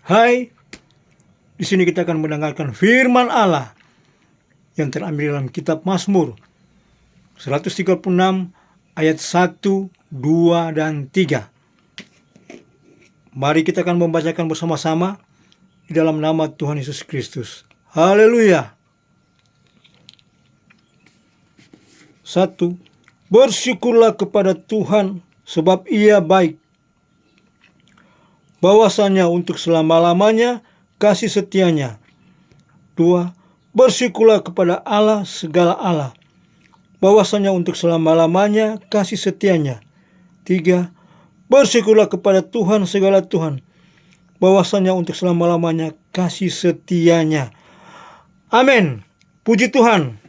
Hai, di sini kita akan mendengarkan firman Allah yang terambil dalam kitab Mazmur 136 ayat 1, 2, dan 3. Mari kita akan membacakan bersama-sama di dalam nama Tuhan Yesus Kristus. Haleluya. 1. Bersyukurlah kepada Tuhan sebab Ia baik. Bahwasanya untuk selama-lamanya kasih setianya. 2. Bersyukurlah kepada Allah segala Allah. Bahwasanya untuk selama-lamanya kasih setianya. 3. Bersyukurlah kepada Tuhan segala Tuhan. Bahwasanya untuk selama-lamanya kasih setianya. Amin. Puji Tuhan.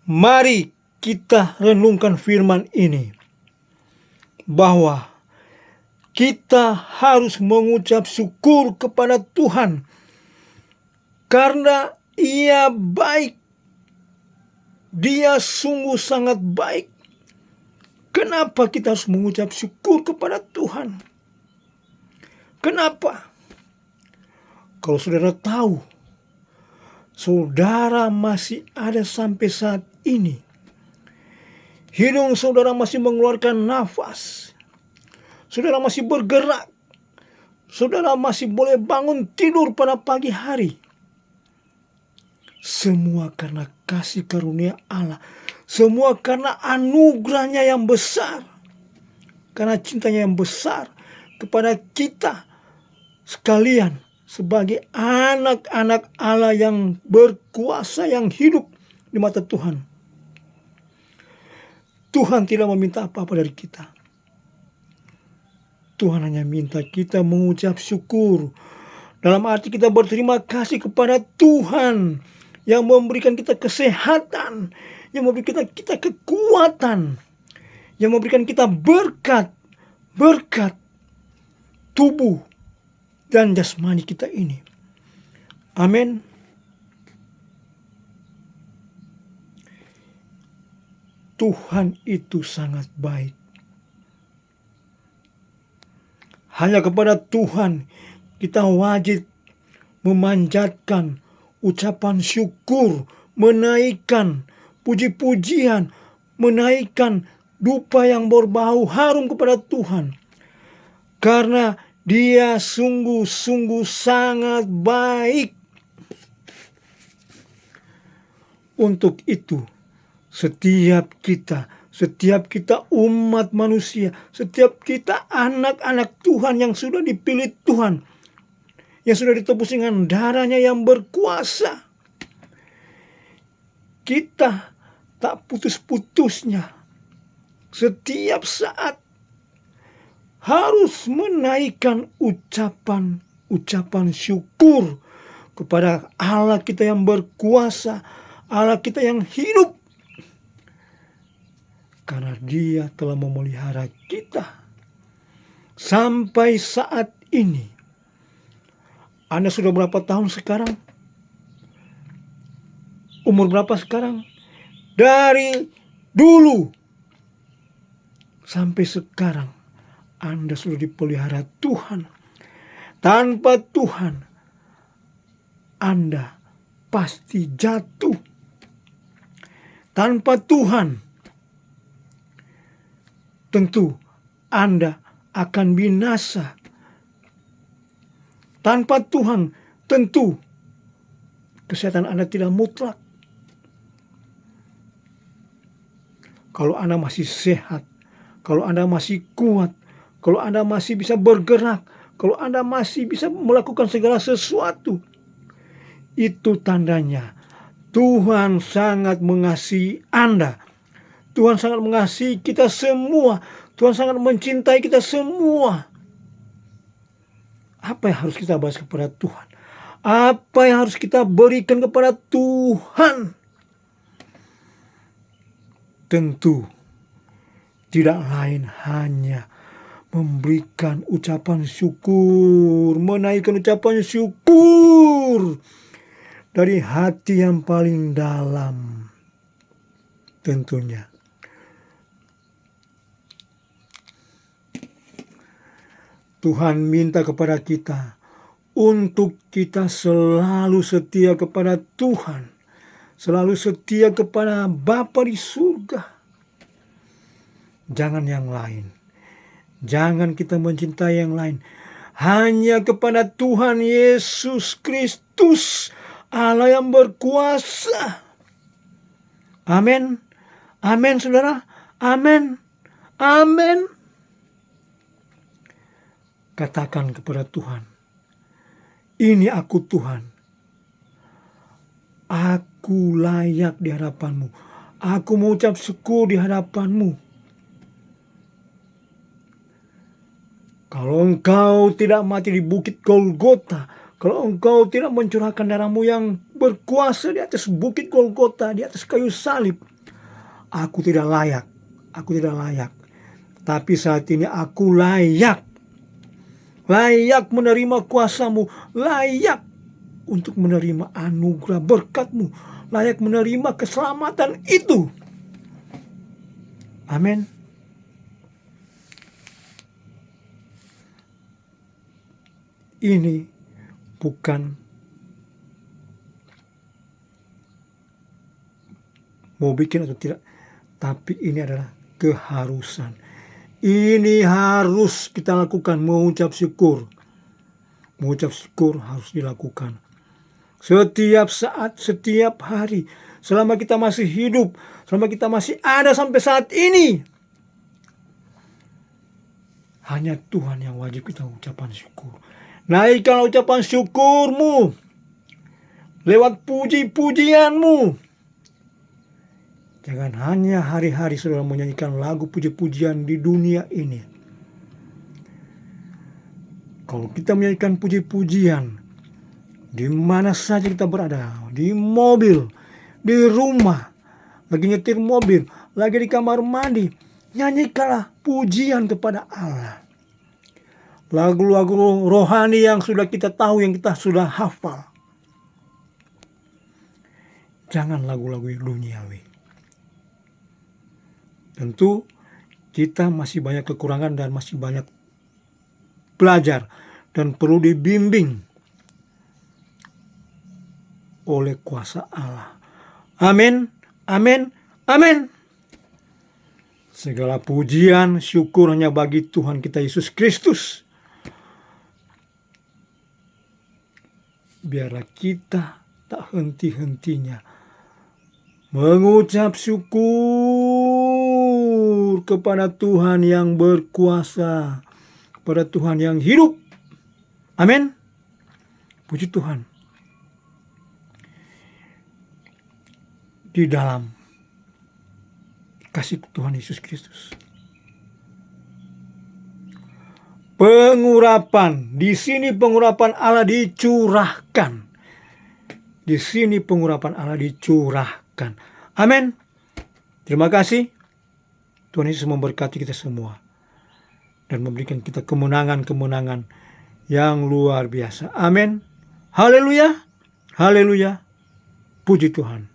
Mari kita renungkan firman ini. Bahwa kita harus mengucap syukur kepada Tuhan karena Ia baik. Dia sungguh sangat baik. Kenapa kita harus mengucap syukur kepada Tuhan? Kenapa? Kalau saudara tahu, saudara masih ada sampai saat ini. Hidung saudara masih mengeluarkan nafas. Saudara masih bergerak. Saudara masih boleh bangun tidur pada pagi hari. Semua karena kasih karunia Allah. Semua karena anugerahnya yang besar. Karena cintanya yang besar kepada kita sekalian sebagai anak-anak Allah yang berkuasa, yang hidup di mata Tuhan. Tuhan tidak meminta apa-apa dari kita. Tuhan hanya minta kita mengucap syukur. Dalam arti kita berterima kasih kepada Tuhan yang memberikan kita kesehatan, yang memberikan kita kekuatan, yang memberikan kita berkat tubuh dan jasmani kita ini. Amin. Tuhan itu sangat baik. Hanya kepada Tuhan kita wajib memanjatkan ucapan syukur, menaikkan puji-pujian, menaikkan dupa yang berbau harum kepada Tuhan. Karena Dia sungguh-sungguh sangat baik. Untuk itu, setiap kita umat manusia, setiap kita anak-anak Tuhan yang sudah dipilih Tuhan, yang sudah ditebus dengan darahnya yang berkuasa, kita tak putus-putusnya setiap saat harus menaikkan ucapan syukur kepada Allah kita yang berkuasa, Allah kita yang hidup. Karena Dia telah memelihara kita sampai saat ini. Anda sudah berapa tahun sekarang? Umur berapa sekarang? Dari dulu sampai sekarang Anda sudah dipelihara Tuhan. Tanpa Tuhan Anda pasti jatuh. Tanpa Tuhan tentu Anda akan binasa. Tanpa Tuhan tentu kesehatan Anda tidak mutlak. Kalau Anda masih sehat, kalau Anda masih kuat, kalau Anda masih bisa bergerak, kalau Anda masih bisa melakukan segala sesuatu, itu tandanya Tuhan sangat mengasihi Anda. Tuhan sangat mengasihi kita semua. Tuhan sangat mencintai kita semua. Apa yang harus kita bahas kepada Tuhan? Apa yang harus kita berikan kepada Tuhan? Tentu tidak lain hanya memberikan ucapan syukur, menaikkan ucapan syukur dari hati yang paling dalam. Tentunya Tuhan minta kepada kita untuk kita selalu setia kepada Tuhan, selalu setia kepada Bapa di surga. Jangan yang lain. Jangan kita mencintai yang lain. Hanya kepada Tuhan Yesus Kristus, Allah yang berkuasa. Amin. Amin, saudara. Amin. Amin. Katakan kepada Tuhan, ini aku Tuhan. Aku layak di hadapan-Mu. Aku mengucap syukur di hadapan-Mu. Kalau Engkau tidak mati di bukit Golgota, kalau Engkau tidak mencurahkan darah-Mu yang berkuasa di atas bukit Golgota, di atas kayu salib, aku tidak layak. Aku tidak layak. Tapi saat ini aku layak. Layak menerima kuasa-Mu, layak untuk menerima anugerah berkat-Mu, layak menerima keselamatan itu. Amin. Ini bukan mau bikin atau tidak, tapi ini adalah keharusan. Ini harus kita lakukan, mengucap syukur. Mengucap syukur harus dilakukan. Setiap saat, setiap hari. Selama kita masih hidup, selama kita masih ada sampai saat ini. Hanya Tuhan yang wajib kita ucapan syukur. Naikkan ucapan syukurmu lewat puji-pujianmu. Jangan hanya hari-hari saudara menyanyikan lagu puji-pujian di dunia ini. Kalau kita menyanyikan puji-pujian, di mana saja kita berada, di mobil, di rumah, lagi nyetir mobil, lagi di kamar mandi, nyanyikanlah pujian kepada Allah. Lagu-lagu rohani yang sudah kita tahu, yang kita sudah hafal. Jangan lagu-lagu duniawi. Tentu kita masih banyak kekurangan dan masih banyak belajar dan perlu dibimbing oleh kuasa Allah. Amin, amin, amin. Segala pujian, syukur hanya bagi Tuhan kita Yesus Kristus. Biarlah kita tak henti-hentinya mengucap syukur kepada Tuhan yang berkuasa, kepada Tuhan yang hidup. Amin. Puji Tuhan. Di dalam kasih Tuhan Yesus Kristus. Pengurapan, di sini pengurapan Allah dicurahkan. Di sini pengurapan Allah dicurahkan. Amin. Terima kasih. Tuhan Yesus memberkati kita semua dan memberikan kita kemenangan-kemenangan yang luar biasa. Amin. Haleluya. Haleluya. Puji Tuhan.